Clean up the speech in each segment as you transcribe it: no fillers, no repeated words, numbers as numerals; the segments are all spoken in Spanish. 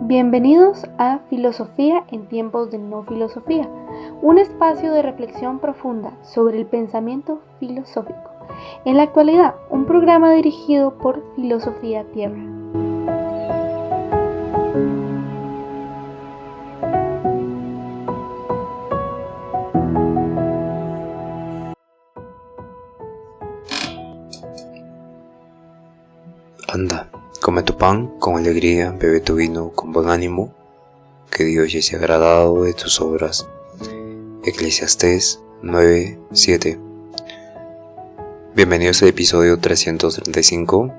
Bienvenidos a Filosofía en tiempos de no filosofía, un espacio de reflexión profunda sobre el pensamiento filosófico. En la actualidad, un programa dirigido por Filosofía Tierra. Anda, come tu pan con alegría, bebe tu vino con buen ánimo, que Dios ya se ha agradado de tus obras. Eclesiastés 9:7. Bienvenidos al episodio 335.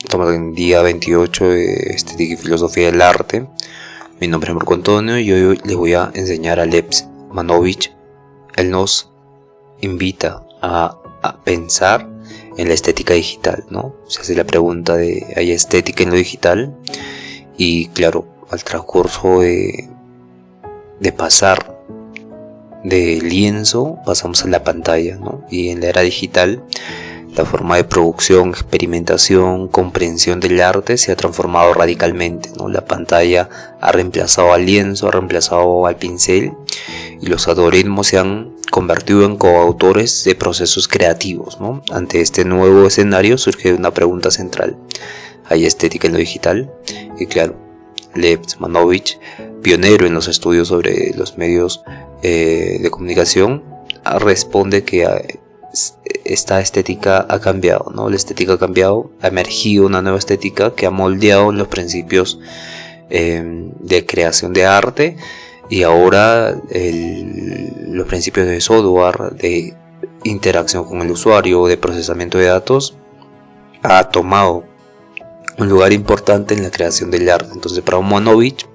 Estamos en el día 28 de Estética y Filosofía del Arte. Mi nombre es Marco Antonio y hoy les voy a enseñar a Lev Manovich. Él nos invita a pensar en la estética digital, ¿no? Se hace la pregunta de ¿hay estética en lo digital? Y claro, al transcurso de pasar de lienzo pasamos a la pantalla, ¿no? Y en la era digital la forma de producción, experimentación, comprensión del arte se ha transformado radicalmente, ¿no? La pantalla ha reemplazado al lienzo, ha reemplazado al pincel y los algoritmos se han convertido en coautores de procesos creativos, ¿no? Ante este nuevo escenario surge una pregunta central: ¿hay estética en lo digital? Y claro, Lev Manovich, pionero en los estudios sobre los medios de comunicación, responde que esta estética ha cambiado, ¿no? La estética ha cambiado, ha emergido una nueva estética que ha moldeado los principios de creación de arte y ahora los principios de software, de interacción con el usuario, de procesamiento de datos, ha tomado un lugar importante en la creación del arte. Entonces, para Manovich,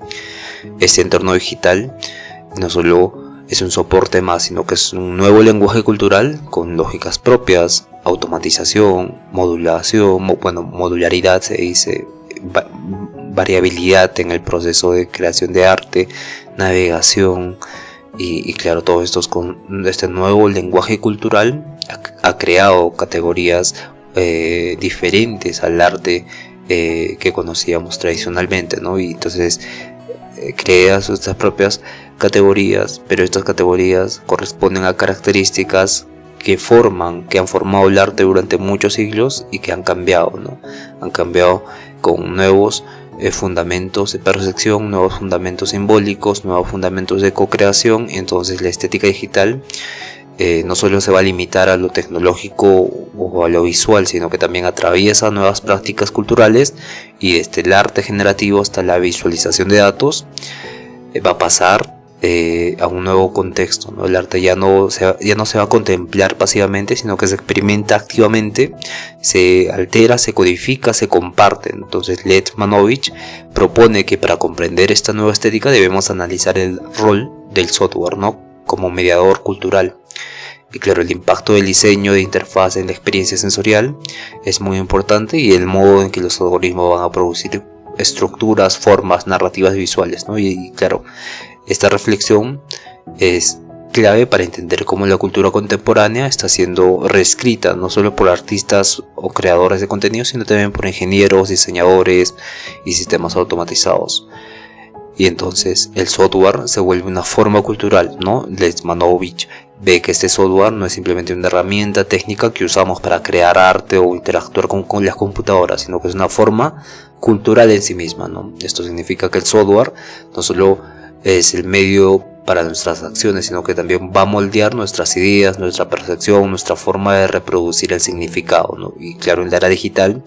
ese entorno digital no solo es un soporte más, sino que es un nuevo lenguaje cultural con lógicas propias, automatización, modularidad se dice, variabilidad en el proceso de creación de arte, navegación y claro, todo esto con este nuevo lenguaje cultural ha creado categorías diferentes al arte que conocíamos tradicionalmente, ¿no? Y entonces crea sus propias categorías, pero estas categorías corresponden a características que han formado el arte durante muchos siglos y que han cambiado, ¿no? Han cambiado con nuevos fundamentos de percepción, nuevos fundamentos simbólicos, nuevos fundamentos de co-creación. Entonces la estética digital no solo se va a limitar a lo tecnológico o a lo visual, sino que también atraviesa nuevas prácticas culturales y desde el arte generativo hasta la visualización de datos va a pasar a un nuevo contexto, ¿no? El arte ya no se va a contemplar pasivamente, sino que se experimenta activamente, se altera, se codifica, se comparte. Entonces Lev Manovich propone que para comprender esta nueva estética debemos analizar el rol del software, ¿no? Como mediador cultural. Y claro, el impacto del diseño de interfaz en la experiencia sensorial es muy importante, y el modo en que los algoritmos van a producir estructuras, formas, narrativas visuales, ¿no? Y claro, esta reflexión es clave para entender cómo la cultura contemporánea está siendo reescrita, no solo por artistas o creadores de contenido, sino también por ingenieros, diseñadores y sistemas automatizados. Y entonces el software se vuelve una forma cultural, ¿no? Lev Manovich ve que este software no es simplemente una herramienta técnica que usamos para crear arte o interactuar con las computadoras, sino que es una forma cultural en sí misma, ¿no? Esto significa que el software no solo es el medio para nuestras acciones, sino que también va a moldear nuestras ideas, nuestra percepción, nuestra forma de reproducir el significado, ¿no? Y claro, en la era digital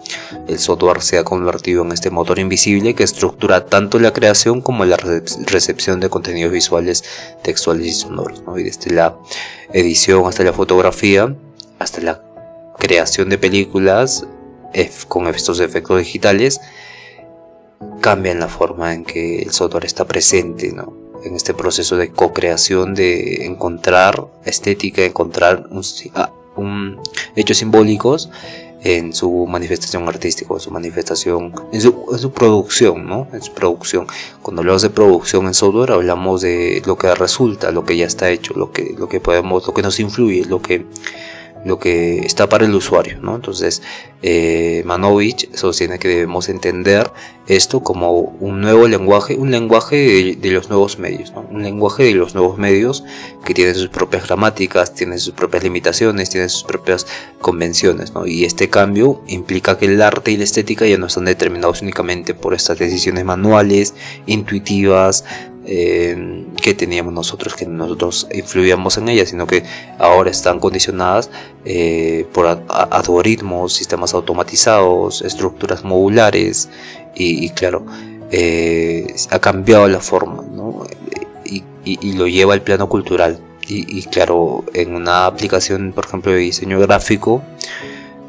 el software se ha convertido en este motor invisible que estructura tanto la creación como la recepción de contenidos visuales, textuales y sonoros, ¿no? Y desde la edición hasta la fotografía, hasta la creación de películas con estos efectos digitales, cambian la forma en que el software está presente, ¿no? En este proceso de co-creación, de encontrar estética, encontrar hechos simbólicos en su manifestación artística, en su producción, ¿no? En su producción. Cuando hablamos de producción en software, hablamos de lo que resulta, lo que ya está hecho, lo que nos influye, lo que lo que está para el usuario, ¿no? Entonces, Manovich sostiene que debemos entender esto como un nuevo lenguaje, un lenguaje de los nuevos medios, ¿no? Un lenguaje de los nuevos medios que tiene sus propias gramáticas, tiene sus propias limitaciones, tiene sus propias convenciones, ¿no? Y este cambio implica que el arte y la estética ya no están determinados únicamente por estas decisiones manuales, intuitivas, que teníamos nosotros, que nosotros influíamos en ellas, sino que ahora están condicionadas por algoritmos, sistemas automatizados, estructuras modulares y claro, ha cambiado la forma, ¿no? Y lo lleva al plano cultural y claro, en una aplicación, por ejemplo, de diseño gráfico,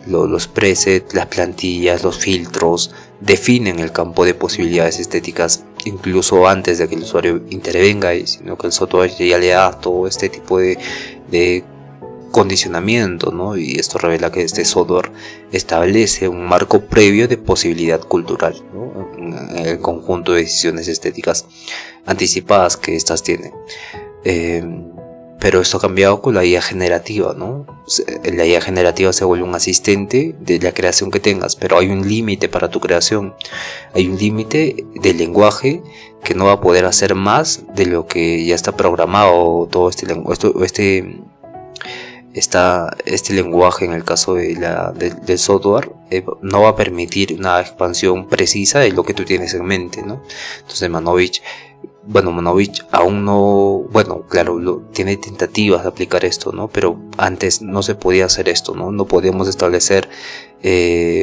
los presets, las plantillas, los filtros definen el campo de posibilidades estéticas incluso antes de que el usuario intervenga, sino que el software ya le da todo este tipo de condicionamiento, ¿no? Y esto revela que este software establece un marco previo de posibilidad cultural, ¿no? En el conjunto de decisiones estéticas anticipadas que éstas tienen. Pero esto ha cambiado con la IA generativa, ¿no? La IA generativa se vuelve un asistente de la creación que tengas, pero hay un límite para tu creación. Hay un límite del lenguaje que no va a poder hacer más de lo que ya está programado. Todo este lenguaje, en el caso del software, no va a permitir una expansión precisa de lo que tú tienes en mente, ¿no? Entonces Manovich aún no, tiene tentativas de aplicar esto, ¿no? Pero antes no se podía hacer esto, ¿no? No podíamos establecer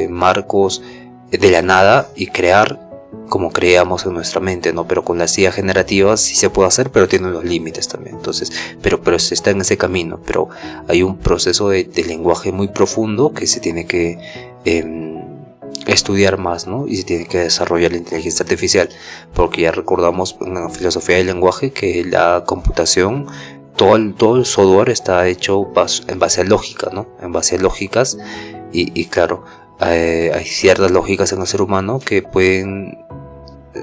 marcos de la nada y crear como creamos en nuestra mente, ¿no? Pero con las IA generativas sí se puede hacer, pero tiene los límites también. Entonces, pero se está en ese camino, pero hay un proceso de lenguaje muy profundo que se tiene que estudiar más, ¿no? Y se tiene que desarrollar la inteligencia artificial, porque ya recordamos en la filosofía del lenguaje que la computación, todo el software está hecho en base a lógica, ¿no? En base a lógicas y claro, hay ciertas lógicas en el ser humano que pueden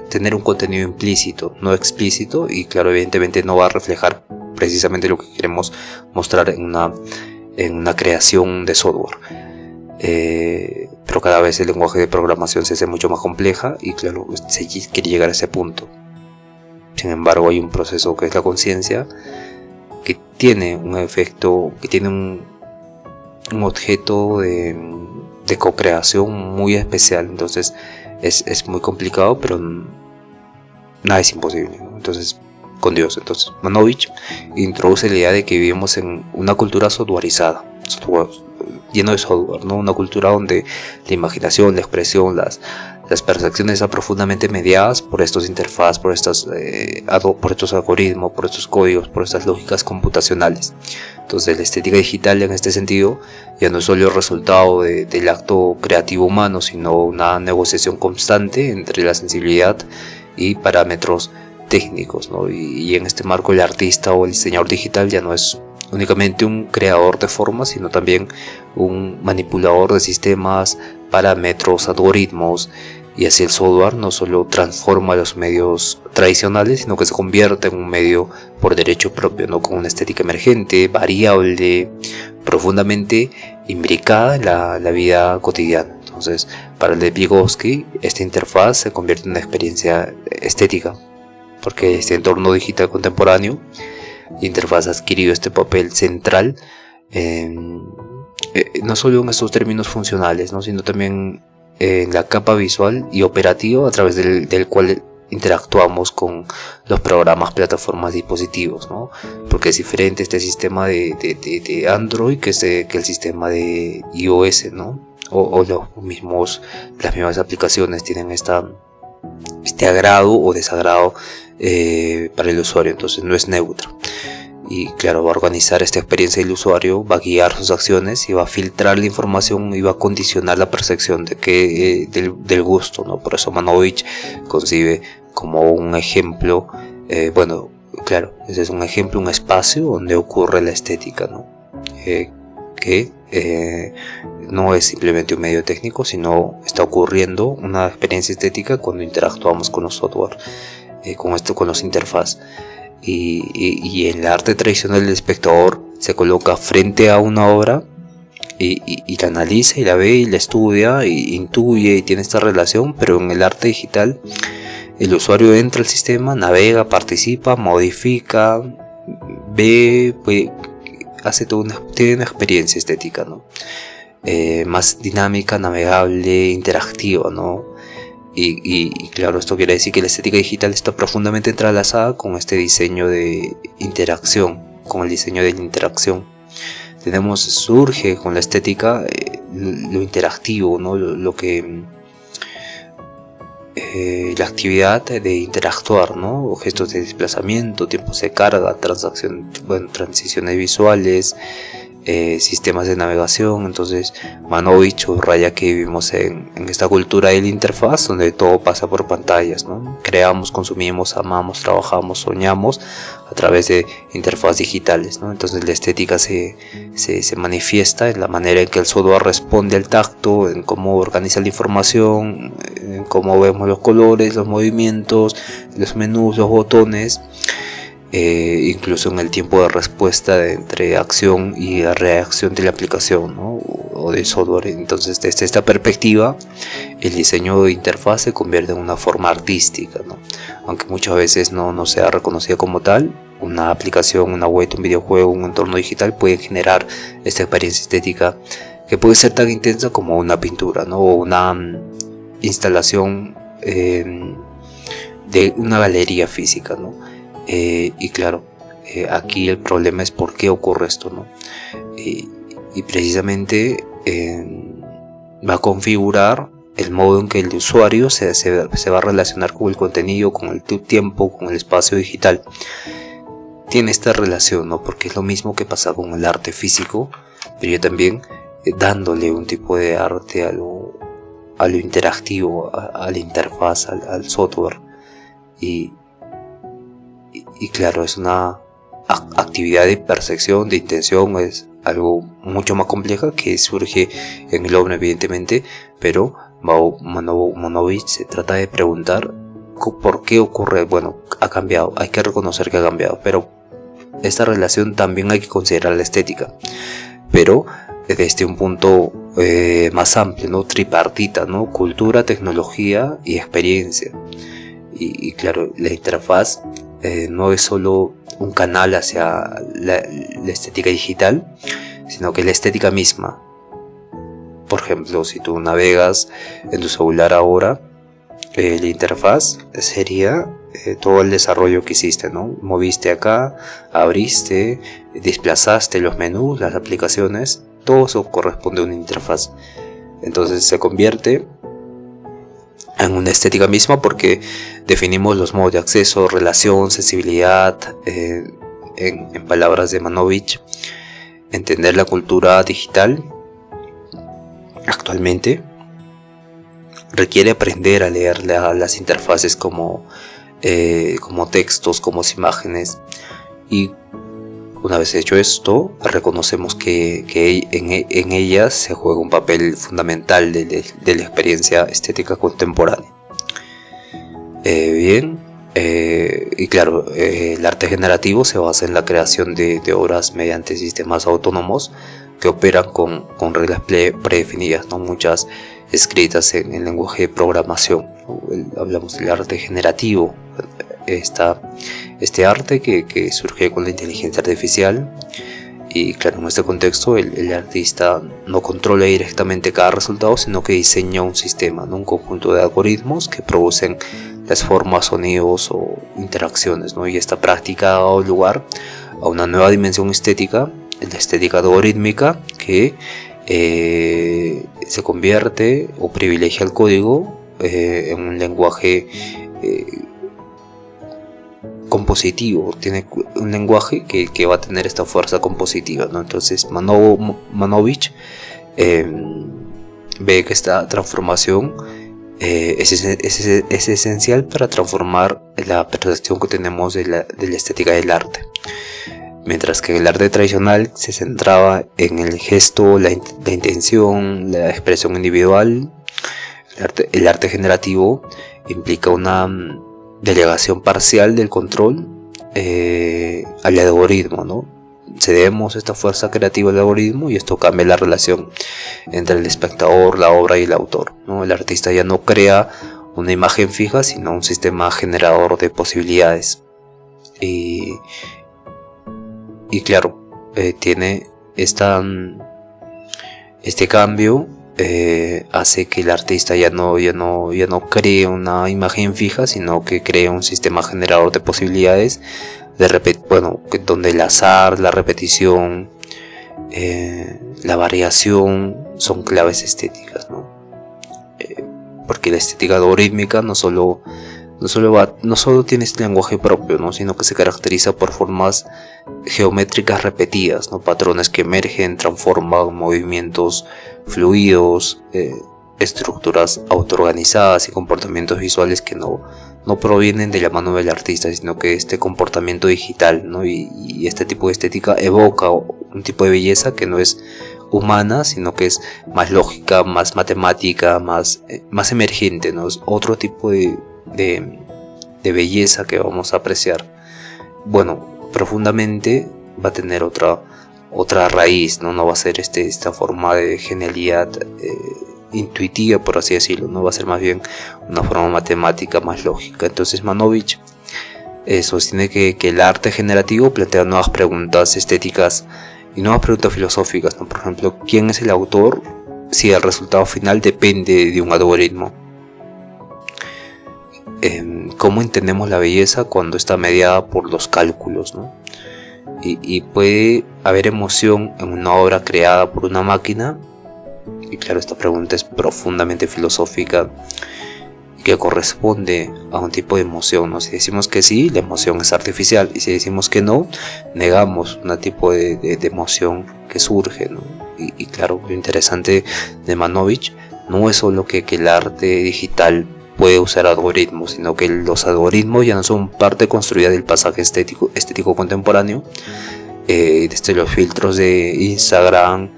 tener un contenido implícito, no explícito, y claro, evidentemente no va a reflejar precisamente lo que queremos mostrar en una creación de software. Pero cada vez el lenguaje de programación se hace mucho más compleja y claro, se quiere llegar a ese punto. Sin embargo, hay un proceso que es la conciencia, que tiene un efecto, que tiene un objeto de co-creación muy especial. Entonces es muy complicado, pero nada es imposible, ¿no? Entonces, con Dios. Entonces Manovich introduce la idea de que vivimos en una cultura softwareizada, lleno de software, ¿no? Una cultura donde la imaginación, la expresión, las percepciones están profundamente mediadas por estos interfaces, por estos algoritmos, por estos códigos, por estas lógicas computacionales. Entonces la estética digital en este sentido ya no es solo el resultado del acto creativo humano, sino una negociación constante entre la sensibilidad y parámetros técnicos, ¿no? Y en este marco el artista o el diseñador digital ya no es únicamente un creador de formas, sino también un manipulador de sistemas, parámetros, algoritmos, y así el software no solo transforma los medios tradicionales, sino que se convierte en un medio por derecho propio, ¿no? Con una estética emergente, variable, profundamente imbricada en la vida cotidiana. Entonces, para Lev Vygotsky, esta interfaz se convierte en una experiencia estética, porque este entorno digital contemporáneo, la interfaz ha adquirido este papel central, no solo en estos términos funcionales, ¿no? Sino también en la capa visual y operativa a través del cual interactuamos con los programas, plataformas, dispositivos, ¿no? Porque es diferente este sistema de Android que el sistema de iOS, ¿no? O las mismas aplicaciones tienen este agrado o desagrado para el usuario, entonces no es neutro. Y claro, va a organizar esta experiencia del usuario, va a guiar sus acciones y va a filtrar la información y va a condicionar la percepción del gusto, ¿no? Por eso Manovich concibe como un ejemplo, ese es un ejemplo, un espacio donde ocurre la estética, ¿no? Que no es simplemente un medio técnico, sino está ocurriendo una experiencia estética cuando interactuamos con los software, con los interfaces. Y en el arte tradicional el espectador se coloca frente a una obra y la analiza y la ve y la estudia y intuye y tiene esta relación, pero en el arte digital el usuario entra al sistema, navega, participa, modifica, ve, pues, tiene una experiencia estética, ¿no? Más dinámica, navegable, interactiva, ¿no? Y claro, esto quiere decir que la estética digital está profundamente entrelazada con este diseño de interacción, con el diseño de la interacción. Surge con la estética lo interactivo, ¿no? La actividad de interactuar, ¿no? Gestos de desplazamiento, tiempos de carga, transiciones visuales, sistemas de navegación. Entonces Manovich subraya que vivimos en esta cultura de la interfaz donde todo pasa por pantallas, ¿no? Creamos, consumimos, amamos, trabajamos, soñamos a través de interfaz digitales, ¿no? Entonces la estética se manifiesta en la manera en que el software responde al tacto, en cómo organiza la información, en cómo vemos los colores, los movimientos, los menús, los botones. Incluso en el tiempo de respuesta entre acción y reacción de la aplicación, ¿no? O del software. Entonces, desde esta perspectiva, el diseño de interfaz se convierte en una forma artística, ¿no? Aunque muchas veces no sea reconocida como tal. Una aplicación, una web, un videojuego, un entorno digital puede generar esta experiencia estética que puede ser tan intensa como una pintura, ¿no? O una instalación de una galería física, ¿no? Y claro, aquí el problema es por qué ocurre esto, ¿no? Y precisamente va a configurar el modo en que el usuario se va a relacionar con el contenido, con el tiempo, con el espacio digital. Tiene esta relación, ¿no? Porque es lo mismo que pasa con el arte físico, pero yo también dándole un tipo de arte a lo interactivo, a la interfaz, al software. Y claro, es una actividad de percepción, de intención, es algo mucho más compleja que surge en el hombre, evidentemente, pero Manovich se trata de preguntar por qué ocurre. Bueno, ha cambiado, hay que reconocer que ha cambiado, pero esta relación también hay que considerar la estética, pero desde un punto más amplio, ¿no? Tripartita, ¿no? Cultura, tecnología y experiencia. Y claro, la interfaz no es solo un canal hacia la estética digital, sino que la estética misma. Por ejemplo, si tú navegas en tu celular ahora, la interfaz sería todo el desarrollo que hiciste, ¿no? Moviste acá, abriste, desplazaste los menús, las aplicaciones, todo eso corresponde a una interfaz. Entonces se convierte en una estética misma porque definimos los modos de acceso, relación, sensibilidad. En palabras de Manovich, entender la cultura digital actualmente requiere aprender a leer las interfaces como textos, como imágenes, y una vez hecho esto, reconocemos que en ellas se juega un papel fundamental de la experiencia estética contemporánea. Y claro, el arte generativo se basa en la creación de obras mediante sistemas autónomos que operan con reglas predefinidas, ¿no? Muchas escritas en lenguaje de programación. Hablamos del arte generativo. Este arte que surge con la inteligencia artificial, y claro, en este contexto el artista no controla directamente cada resultado, sino que diseña un sistema, ¿no? Un conjunto de algoritmos que producen las formas, sonidos o interacciones, ¿no? Y esta práctica ha dado lugar a una nueva dimensión estética, la estética algorítmica, que se convierte o privilegia el código en un lenguaje compositivo. Tiene un lenguaje que va a tener esta fuerza compositiva, ¿no? Entonces Manovich ve que esta transformación es esencial para transformar la percepción que tenemos de la estética del arte. Mientras que el arte tradicional se centraba en el gesto, la intención, la expresión individual, el arte generativo implica una delegación parcial del control al algoritmo, ¿no? cedemos esta fuerza creativa al algoritmo y esto cambia la relación entre el espectador, la obra y el autor, ¿no? El artista ya no crea una imagen fija, sino un sistema generador de posibilidades. Y claro, tiene este cambio. Hace que el artista ya no cree una imagen fija, sino que cree un sistema generador de posibilidades, donde el azar, la repetición, la variación son claves estéticas, ¿no? Porque la estética algorítmica no solo tiene este lenguaje propio, ¿no? Sino que se caracteriza por formas geométricas repetidas, ¿no? Patrones que emergen, transforman movimientos fluidos, estructuras autoorganizadas y comportamientos visuales que no provienen de la mano del artista, sino que este comportamiento digital, ¿no? Y este tipo de estética evoca un tipo de belleza que no es humana, sino que es más lógica, más matemática, más emergente, ¿no? Es otro tipo de belleza que vamos a apreciar. Bueno, profundamente va a tener otra raíz, no va a ser esta forma de genialidad intuitiva, por así decirlo, no va a ser más bien una forma matemática más lógica. Entonces Manovich sostiene que el arte generativo plantea nuevas preguntas estéticas y nuevas preguntas filosóficas, ¿no? Por ejemplo, ¿quién es el autor si el resultado final depende de un algoritmo? ¿Cómo entendemos la belleza cuando está mediada por los cálculos, ¿no? Y puede haber emoción en una obra creada por una máquina. Y claro, esta pregunta es profundamente filosófica y que corresponde a un tipo de emoción, ¿no? Si decimos que sí, la emoción es artificial, y si decimos que no, negamos un tipo de emoción que surge, ¿no? Y claro, lo interesante de Manovich no es solo que el arte digital puede usar algoritmos, sino que los algoritmos ya no son parte construida del pasaje estético contemporáneo, desde los filtros de Instagram,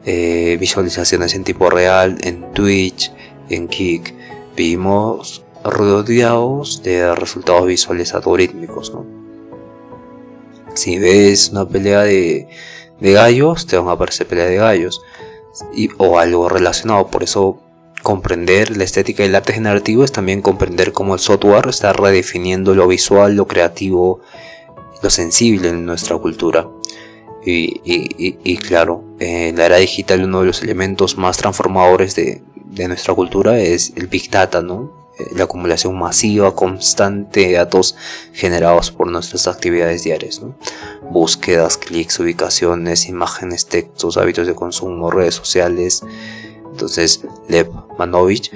visualizaciones en tiempo real, en Twitch, en Kik, vivimos rodeados de resultados visuales algorítmicos, ¿no? Si ves una pelea de gallos, te van a aparecer pelea de gallos o algo relacionado. Por eso comprender la estética del arte generativo es también comprender cómo el software está redefiniendo lo visual, lo creativo, lo sensible en nuestra cultura. Y claro, en la era digital uno de los elementos más transformadores de nuestra cultura es el Big Data, ¿no? La acumulación masiva, constante de datos generados por nuestras actividades diarias, ¿no? Búsquedas, clics, ubicaciones, imágenes, textos, hábitos de consumo, redes sociales. Entonces Lev Manovich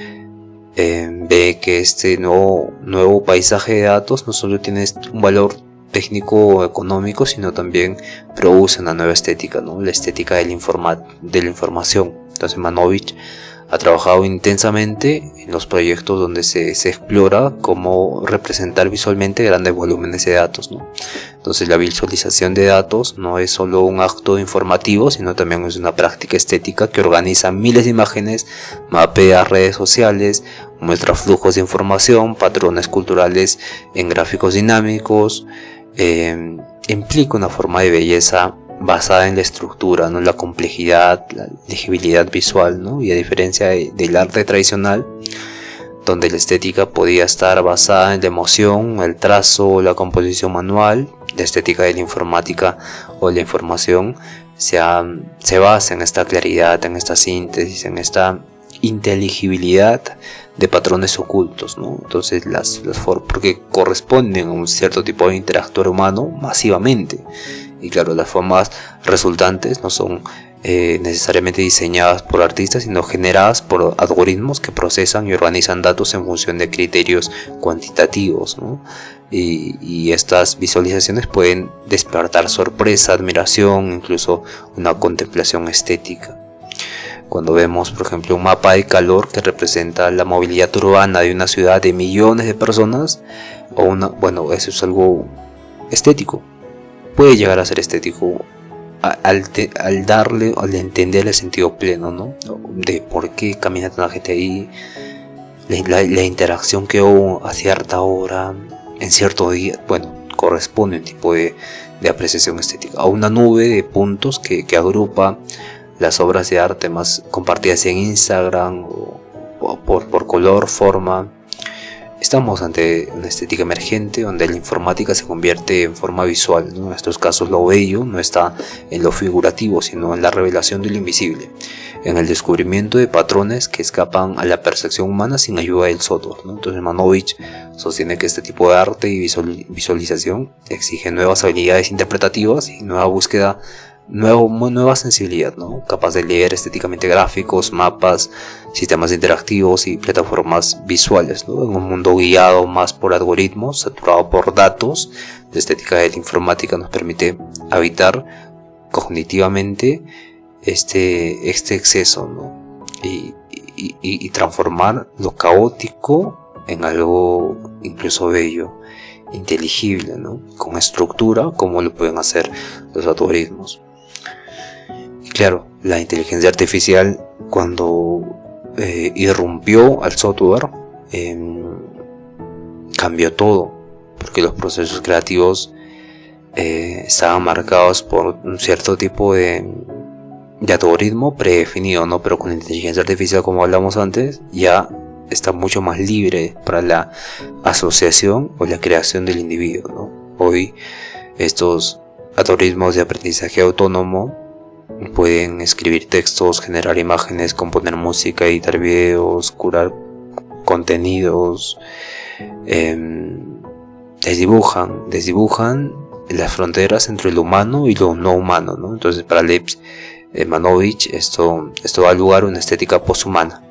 ve que este nuevo paisaje de datos no solo tiene un valor técnico económico, sino también produce una nueva estética, ¿no? La estética de la información. Entonces Manovich ha trabajado intensamente en los proyectos donde se explora cómo representar visualmente grandes volúmenes de datos, ¿no? Entonces la visualización de datos no es solo un acto informativo, sino también es una práctica estética que organiza miles de imágenes, mapea redes sociales, muestra flujos de información, patrones culturales en gráficos dinámicos, implica una forma de belleza basada en la estructura, ¿no? La complejidad, la legibilidad visual, ¿no? Y a diferencia del arte tradicional, donde la estética podía estar basada en la emoción, el trazo, la composición manual, la estética de la informática o la información se basa en esta claridad, en esta síntesis, en esta inteligibilidad de patrones ocultos, ¿no? Entonces porque corresponden a un cierto tipo de interactuar humano masivamente. Y claro, las formas resultantes no son necesariamente diseñadas por artistas, sino generadas por algoritmos que procesan y organizan datos en función de criterios cuantitativos, ¿no? Y estas visualizaciones pueden despertar sorpresa, admiración, incluso una contemplación estética. Cuando vemos, por ejemplo, un mapa de calor que representa la movilidad urbana de una ciudad de millones de personas, eso es algo estético. Puede llegar a ser estético al entender el sentido pleno, ¿no? De por qué camina tanta gente ahí, la interacción que hubo a cierta hora, en cierto día. Bueno, corresponde a un tipo de de apreciación estética, a una nube de puntos que agrupa las obras de arte más compartidas en Instagram o por color, forma. Estamos ante una estética emergente donde la informática se convierte en forma visual, ¿no? En estos casos lo bello no está en lo figurativo, sino en la revelación de lo invisible, en el descubrimiento de patrones que escapan a la percepción humana sin ayuda del software, ¿no? Entonces Manovich sostiene que este tipo de arte y visualización exige nuevas habilidades interpretativas y nueva búsqueda, nueva sensibilidad, ¿no? Capaz de leer estéticamente gráficos, mapas, sistemas interactivos y plataformas visuales, ¿no? En un mundo guiado más por algoritmos, saturado por datos, la estética de la informática nos permite habitar cognitivamente este exceso, ¿no? Y transformar lo caótico en algo incluso bello, inteligible, ¿no? Con estructura, como lo pueden hacer los algoritmos. Y claro, la inteligencia artificial, cuando irrumpió al software, cambió todo, porque los procesos creativos estaban marcados por un cierto tipo de algoritmo predefinido, ¿no? Pero con la inteligencia artificial, como hablamos antes, ya está mucho más libre para la asociación o la creación del individuo, ¿no? Hoy estos algoritmos de aprendizaje autónomo pueden escribir textos, generar imágenes, componer música, editar videos, curar contenidos, desdibujan las fronteras entre lo humano y lo no humano, ¿no? Entonces, para Leibniz, Manovich, esto da lugar a una estética poshumana,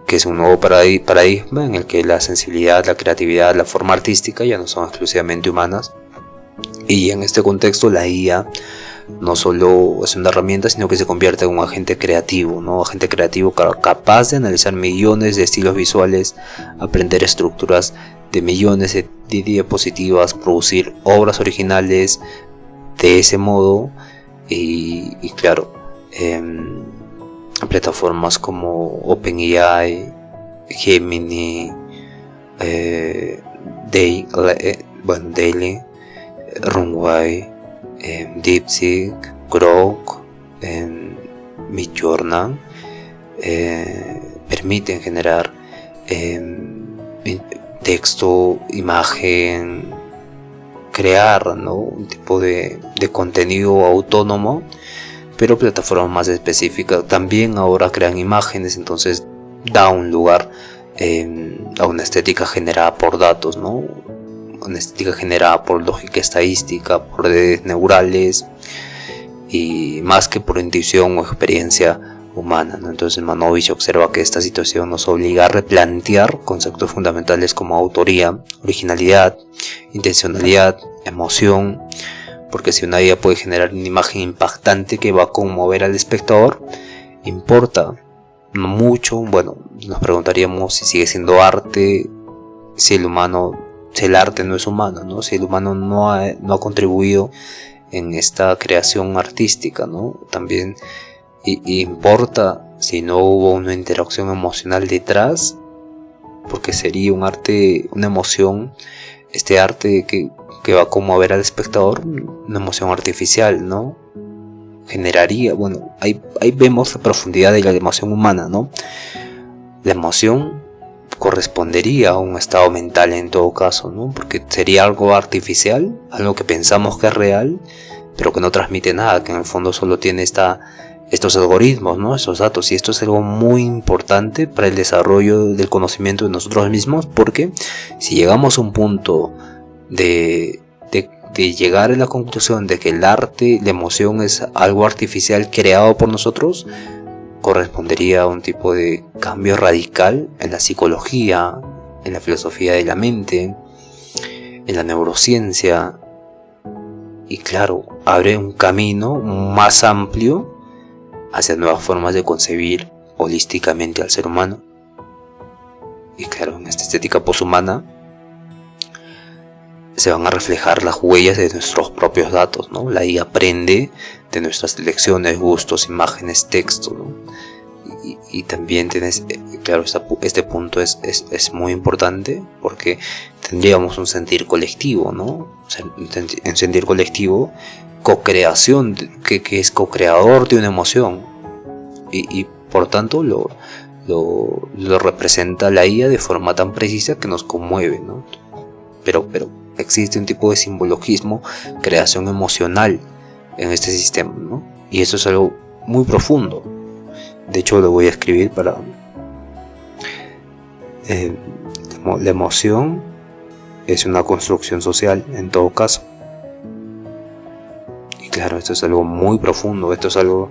que es un nuevo paradigma en el que la sensibilidad, la creatividad, la forma artística ya no son exclusivamente humanas. Y en este contexto la IA no solo es una herramienta, sino que se convierte en un agente creativo, ¿no? Agente creativo capaz de analizar millones de estilos visuales, aprender estructuras de millones de diapositivas, producir obras originales de ese modo. Y claro, plataformas como OpenAI, Gemini, Daily, Runway, DeepSeek, Grok, Midjourney permiten generar texto, imagen, crear, ¿no? Un tipo de contenido autónomo, pero plataformas más específicas también ahora crean imágenes, entonces da un lugar a una estética generada por datos, ¿no? Una estética generada por lógica estadística, por redes neurales y más que por intuición o experiencia humana, ¿no? Entonces Manovich observa que esta situación nos obliga a replantear conceptos fundamentales como autoría, originalidad, intencionalidad, emoción, porque si una IA puede generar una imagen impactante que va a conmover al espectador, importa no mucho. Bueno, nos preguntaríamos si sigue siendo arte, si el arte no es humano, ¿no? Si el humano no ha contribuido en esta creación artística, ¿no? También importa si no hubo una interacción emocional detrás, porque sería un arte, una emoción, este arte que va a conmover al espectador, una emoción artificial, ¿no? Generaría, bueno, ahí vemos la profundidad de la emoción humana, ¿no? La emoción correspondería a un estado mental en todo caso, ¿no? Porque sería algo artificial, algo que pensamos que es real, pero que no transmite nada, que en el fondo solo tiene estos algoritmos, ¿no? Estos datos. Y esto es algo muy importante para el desarrollo del conocimiento de nosotros mismos, porque si llegamos a un punto de llegar a la conclusión de que el arte, la emoción es algo artificial creado por nosotros, correspondería a un tipo de cambio radical en la psicología, en la filosofía de la mente, en la neurociencia, y claro, abre un camino más amplio hacia nuevas formas de concebir holísticamente al ser humano. Y claro, en esta estética poshumana se van a reflejar las huellas de nuestros propios datos, ¿no? La IA aprende de nuestras elecciones, gustos, imágenes, texto, ¿no? Y también tienes, claro, este punto es muy importante, porque tendríamos un sentir colectivo, ¿no? en sentir colectivo, co-creación, que es co-creador de una emoción, y por tanto lo representa la IA de forma tan precisa que nos conmueve, ¿no? Pero existe un tipo de simbologismo, creación emocional en este sistema, ¿no? Y eso es algo muy profundo. De hecho, lo voy a escribir para... la emoción es una construcción social, en todo caso. Y claro, esto es algo muy profundo, esto es algo...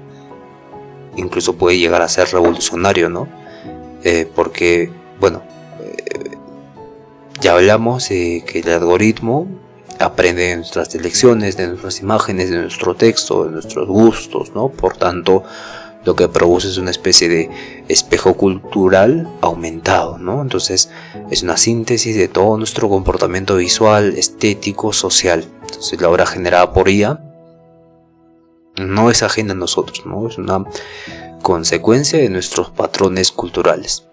incluso puede llegar a ser revolucionario, ¿no? Porque, bueno, ya hablamos de que el algoritmo aprende de nuestras elecciones, de nuestras imágenes, de nuestro texto, de nuestros gustos, ¿no? Por tanto, lo que produce es una especie de espejo cultural aumentado, ¿no? Entonces, es una síntesis de todo nuestro comportamiento visual, estético, social. Entonces, la obra generada por IA no es ajena a nosotros, ¿no? Es una consecuencia de nuestros patrones culturales.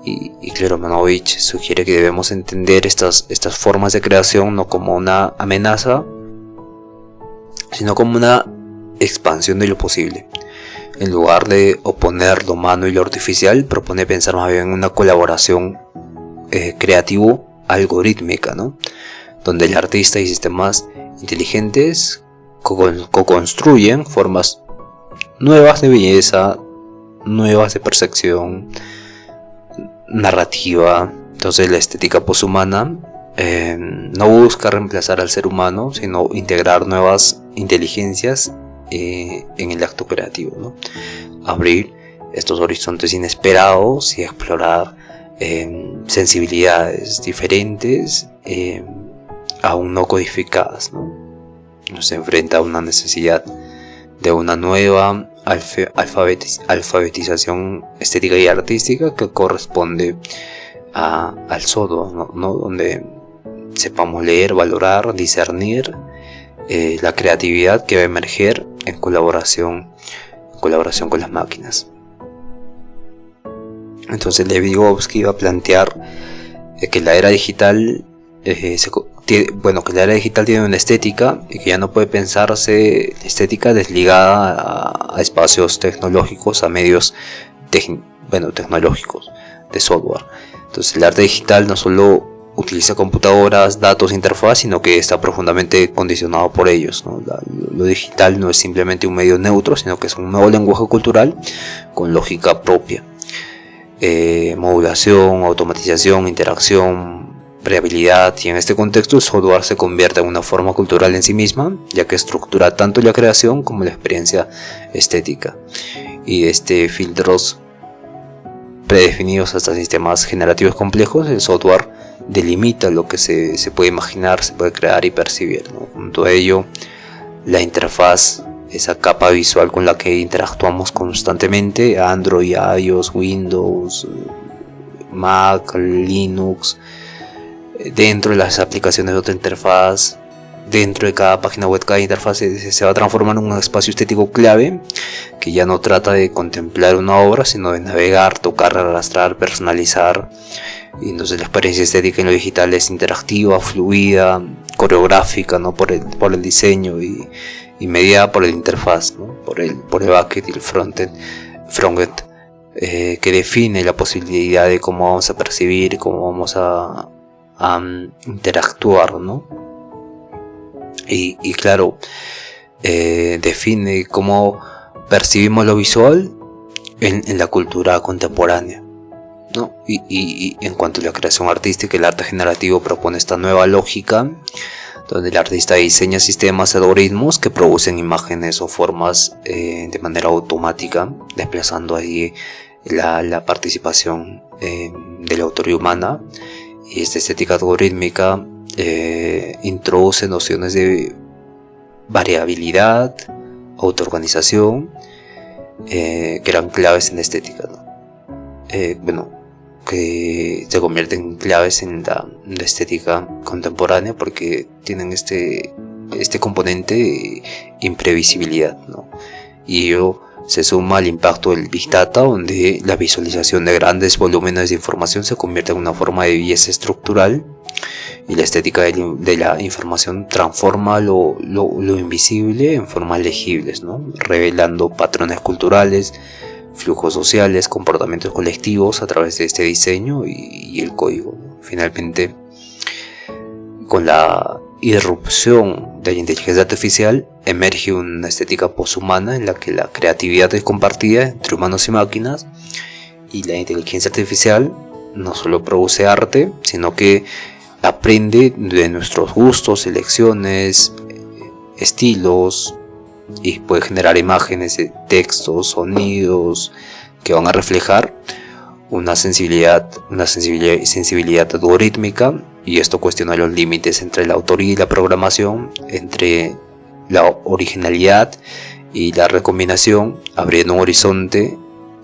Y Kleromanovich sugiere que debemos entender estas formas de creación no como una amenaza, sino como una expansión de lo posible. En lugar de oponer lo humano y lo artificial, propone pensar más bien en una colaboración creativo-algorítmica, ¿no? Donde el artista y sistemas inteligentes co-construyen formas nuevas de belleza, nuevas de percepción, narrativa. Entonces la estética poshumana no busca reemplazar al ser humano, sino integrar nuevas inteligencias en el acto creativo, ¿no? Abrir estos horizontes inesperados y explorar sensibilidades diferentes aún no codificadas, ¿no? Nos enfrenta a una necesidad de una nueva alfabetización estética y artística que corresponde al software, ¿no? Donde sepamos leer, valorar, discernir la creatividad que va a emerger en colaboración con las máquinas. Entonces Lev Vygotsky va a plantear que la era digital que la era digital tiene una estética y que ya no puede pensarse estética desligada a espacios tecnológicos, a medios tecnológicos de software. Entonces el arte digital no solo utiliza computadoras, datos, interfaz, sino que está profundamente condicionado por ellos, ¿no? Lo digital no es simplemente un medio neutro, sino que es un nuevo lenguaje cultural con lógica propia. Modulación, automatización, interacción, variabilidad, y en este contexto el software se convierte en una forma cultural en sí misma, ya que estructura tanto la creación como la experiencia estética. Y filtros predefinidos hasta sistemas generativos complejos, el software delimita lo que se puede imaginar, se puede crear y percibir, ¿no? Junto a ello, la interfaz, esa capa visual con la que interactuamos constantemente, Android, iOS, Windows, Mac, Linux, dentro de las aplicaciones de otra interfaz, dentro de cada página web, cada interfaz se va a transformar en un espacio estético clave que ya no trata de contemplar una obra, sino de navegar, tocar, arrastrar, personalizar. Y entonces la experiencia estética en lo digital es interactiva, fluida, coreográfica, ¿no? por el diseño y mediada por la interfaz, ¿no? por el backend y el frontend, que define la posibilidad de cómo vamos a percibir, cómo vamos a interactuar, ¿no? Y claro, define cómo percibimos lo visual en la cultura contemporánea, ¿no? Y en cuanto a la creación artística, el arte generativo propone esta nueva lógica donde el artista diseña sistemas, algoritmos que producen imágenes o formas de manera automática, desplazando ahí la participación de la autoría humana. Y esta estética algorítmica introduce nociones de variabilidad, autoorganización, que eran claves en la estética, ¿no? Que se convierten en claves en la estética contemporánea porque tienen este componente de imprevisibilidad, ¿no? Y ello se suma al impacto del Big Data, donde la visualización de grandes volúmenes de información se convierte en una forma de belleza estructural y la estética de la información transforma lo invisible en formas legibles, ¿no? Revelando patrones culturales, flujos sociales, comportamientos colectivos a través de este diseño y el código, ¿no? Finalmente, con la irrupción de la inteligencia artificial, emerge una estética poshumana en la que la creatividad es compartida entre humanos y máquinas, y la inteligencia artificial no solo produce arte, sino que aprende de nuestros gustos, elecciones, estilos, y puede generar imágenes, textos, sonidos que van a reflejar una sensibilidad algorítmica, y esto cuestiona los límites entre la autoría y la programación, entre la originalidad y la recombinación, abriendo un horizonte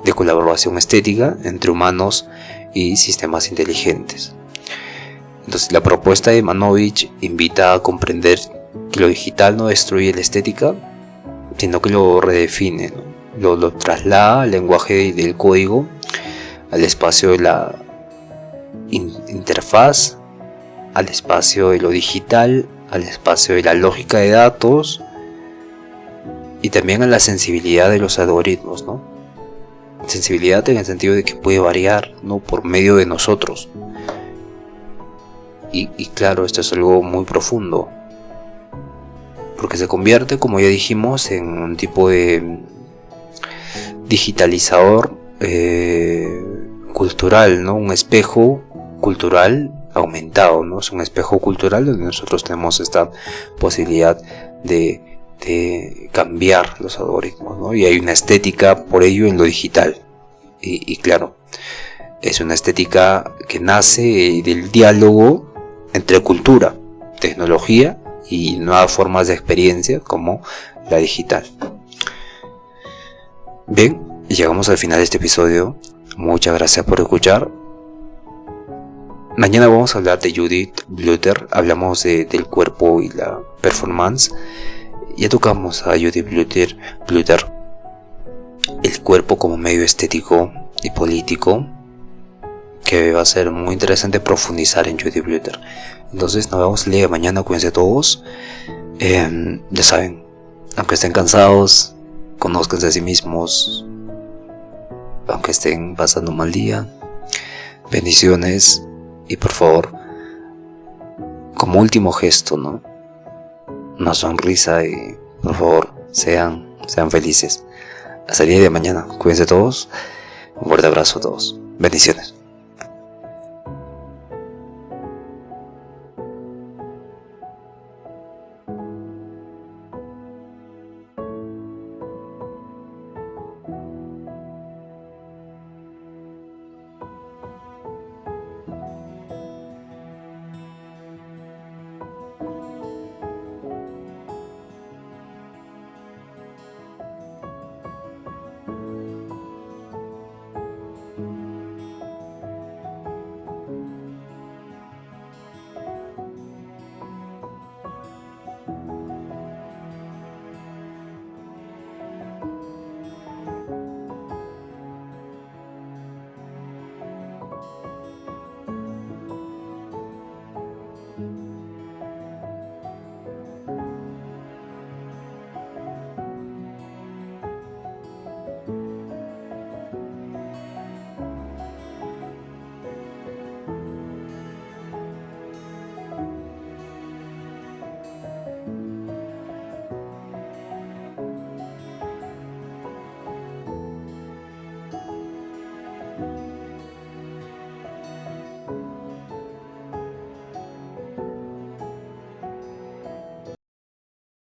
de colaboración estética entre humanos y sistemas inteligentes. Entonces, la propuesta de Manovich invita a comprender que lo digital no destruye la estética, sino que lo redefine, ¿no? Lo traslada al lenguaje del código, al espacio de la interfaz, al espacio de lo digital, al espacio de la lógica de datos, y también a la sensibilidad de los algoritmos, ¿no? Sensibilidad en el sentido de que puede variar, ¿no?, por medio de nosotros. Y claro, esto es algo muy profundo, porque se convierte, como ya dijimos, en un tipo de digitalizador cultural, ¿no? Un espejo cultural aumentado, ¿no? Es un espejo cultural donde nosotros tenemos esta posibilidad de cambiar los algoritmos, ¿no? Y hay una estética por ello en lo digital, y claro, es una estética que nace del diálogo entre cultura, tecnología y nuevas formas de experiencia como la digital. Bien, llegamos al final de este episodio. Muchas gracias por escuchar. Mañana vamos a hablar de Judith Butler. Hablamos del cuerpo y la performance. Ya tocamos a Judith Butler, el cuerpo como medio estético y político, que va a ser muy interesante profundizar en Judith Butler. Entonces nos vemos el día de mañana. Cuídense todos. Ya saben, aunque estén cansados, conózcanse a sí mismos. Aunque estén pasando un mal día, bendiciones. Y por favor, como último gesto, ¿no?, una sonrisa, y por favor, sean felices. Hasta el día de mañana. Cuídense todos. Un fuerte abrazo a todos. Bendiciones.